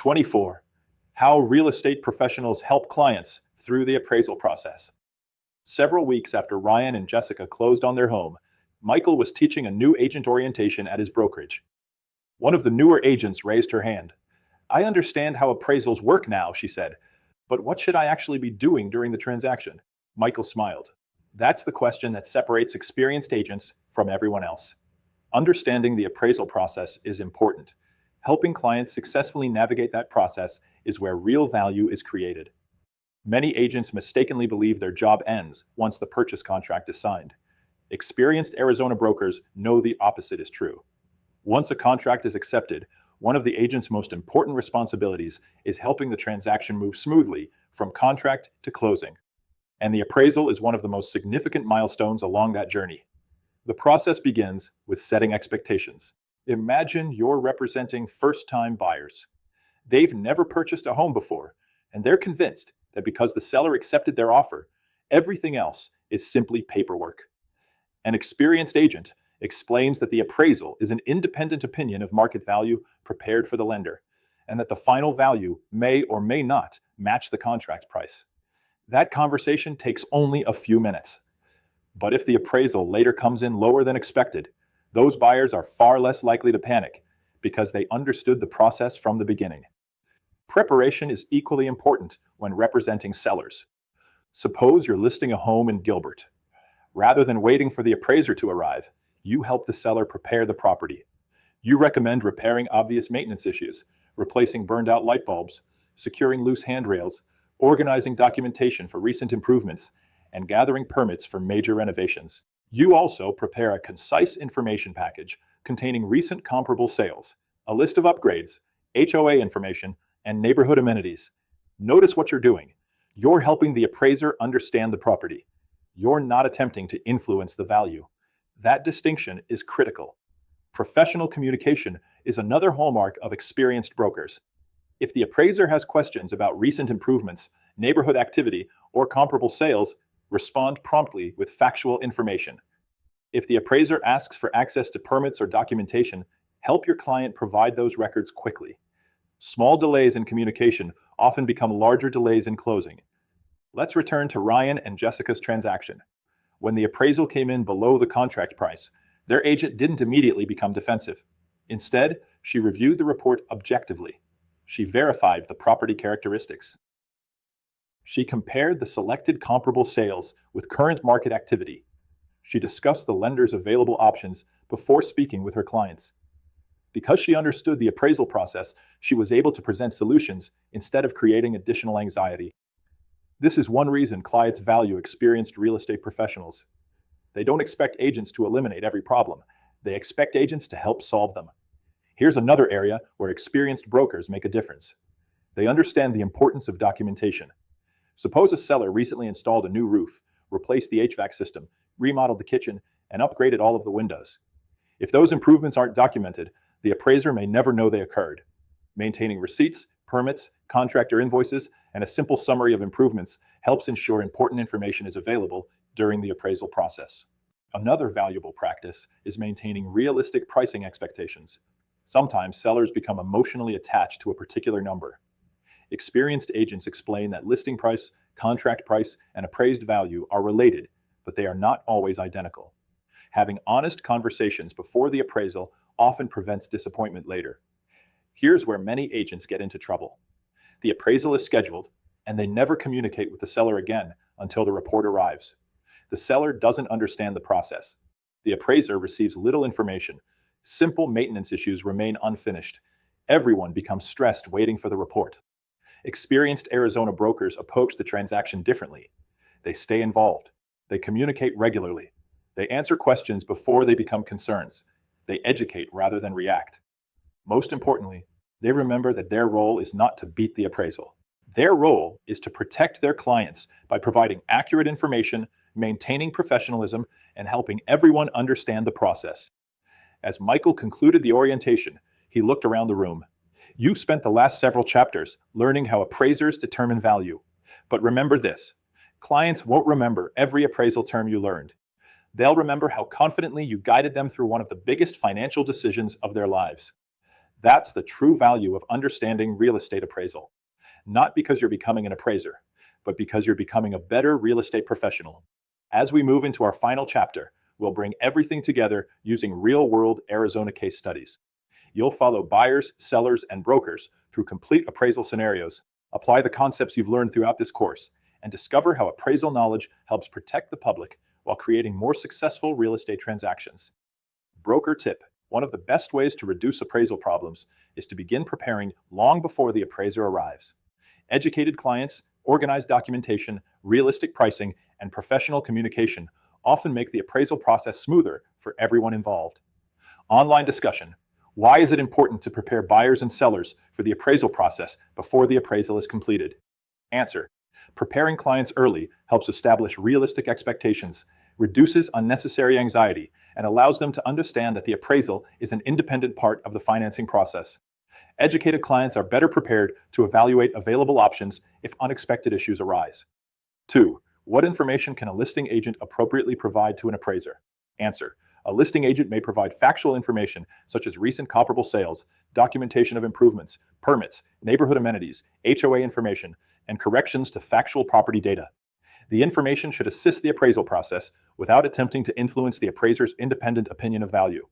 24. How real estate professionals help clients through the appraisal process. Several weeks after Ryan and Jessica closed on their home, Michael was teaching a new agent orientation at his brokerage. One of the newer agents raised her hand. "I understand how appraisals work now," she said, "but what should I actually be doing during the transaction?" Michael smiled. "That's the question that separates experienced agents from everyone else. Understanding the appraisal process is important. Helping clients successfully navigate that process is where real value is created." Many agents mistakenly believe their job ends once the purchase contract is signed. Experienced Arizona brokers know the opposite is true. Once a contract is accepted, one of the agent's most important responsibilities is helping the transaction move smoothly from contract to closing. And the appraisal is one of the most significant milestones along that journey. The process begins with setting expectations. Imagine you're representing first-time buyers. They've never purchased a home before, and they're convinced that because the seller accepted their offer, everything else is simply paperwork. An experienced agent explains that the appraisal is an independent opinion of market value prepared for the lender, and that the final value may or may not match the contract price. That conversation takes only a few minutes. But if the appraisal later comes in lower than expected, those buyers are far less likely to panic because they understood the process from the beginning. Preparation is equally important when representing sellers. Suppose you're listing a home in Gilbert. Rather than waiting for the appraiser to arrive, you help the seller prepare the property. You recommend repairing obvious maintenance issues, replacing burned-out light bulbs, securing loose handrails, organizing documentation for recent improvements, and gathering permits for major renovations. You also prepare a concise information package containing recent comparable sales, a list of upgrades, HOA information, and neighborhood amenities. Notice what you're doing. You're helping the appraiser understand the property. You're not attempting to influence the value. That distinction is critical. Professional communication is another hallmark of experienced brokers. If the appraiser has questions about recent improvements, neighborhood activity, or comparable sales, respond promptly with factual information. If the appraiser asks for access to permits or documentation, help your client provide those records quickly. Small delays in communication often become larger delays in closing. Let's return to Ryan and Jessica's transaction. When the appraisal came in below the contract price, their agent didn't immediately become defensive. Instead, she reviewed the report objectively. She verified the property characteristics. She compared the selected comparable sales with current market activity. She discussed the lender's available options before speaking with her clients. Because she understood the appraisal process, she was able to present solutions instead of creating additional anxiety. This is one reason clients value experienced real estate professionals. They don't expect agents to eliminate every problem. They expect agents to help solve them. Here's another area where experienced brokers make a difference. They understand the importance of documentation. Suppose a seller recently installed a new roof, replaced the HVAC system, remodeled the kitchen, and upgraded all of the windows. If those improvements aren't documented, the appraiser may never know they occurred. Maintaining receipts, permits, contractor invoices, and a simple summary of improvements helps ensure important information is available during the appraisal process. Another valuable practice is maintaining realistic pricing expectations. Sometimes sellers become emotionally attached to a particular number. Experienced agents explain that listing price, contract price, and appraised value are related, but they are not always identical. Having honest conversations before the appraisal often prevents disappointment later. Here's where many agents get into trouble. The appraisal is scheduled, and they never communicate with the seller again until the report arrives. The seller doesn't understand the process. The appraiser receives little information. Simple maintenance issues remain unfinished. Everyone becomes stressed waiting for the report. Experienced Arizona brokers approach the transaction differently. They stay involved. They communicate regularly. They answer questions before they become concerns. They educate rather than react. Most importantly, they remember that their role is not to beat the appraisal. Their role is to protect their clients by providing accurate information, maintaining professionalism, and helping everyone understand the process. As Michael concluded the orientation, he looked around the room. You spent the last several chapters learning how appraisers determine value. But remember this, clients won't remember every appraisal term you learned. They'll remember how confidently you guided them through one of the biggest financial decisions of their lives. That's the true value of understanding real estate appraisal. Not because you're becoming an appraiser, but because you're becoming a better real estate professional. As we move into our final chapter, we'll bring everything together using real-world Arizona case studies. You'll follow buyers, sellers, and brokers through complete appraisal scenarios, apply the concepts you've learned throughout this course, and discover how appraisal knowledge helps protect the public while creating more successful real estate transactions. Broker tip: one of the best ways to reduce appraisal problems is to begin preparing long before the appraiser arrives. Educated clients, organized documentation, realistic pricing, and professional communication often make the appraisal process smoother for everyone involved. Online discussion: why is it important to prepare buyers and sellers for the appraisal process before the appraisal is completed? Answer: preparing clients early helps establish realistic expectations, reduces unnecessary anxiety, and allows them to understand that the appraisal is an independent part of the financing process. Educated clients are better prepared to evaluate available options if unexpected issues arise. 2. What information can a listing agent appropriately provide to an appraiser? Answer: a listing agent may provide factual information such as recent comparable sales, documentation of improvements, permits, neighborhood amenities, HOA information, and corrections to factual property data. The information should assist the appraisal process without attempting to influence the appraiser's independent opinion of value.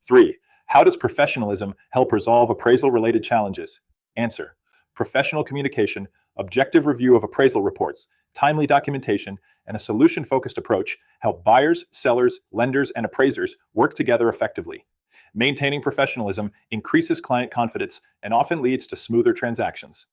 3. How does professionalism help resolve appraisal-related challenges? Answer: professional communication, objective review of appraisal reports, timely documentation, and a solution-focused approach help buyers, sellers, lenders, and appraisers work together effectively. Maintaining professionalism increases client confidence and often leads to smoother transactions.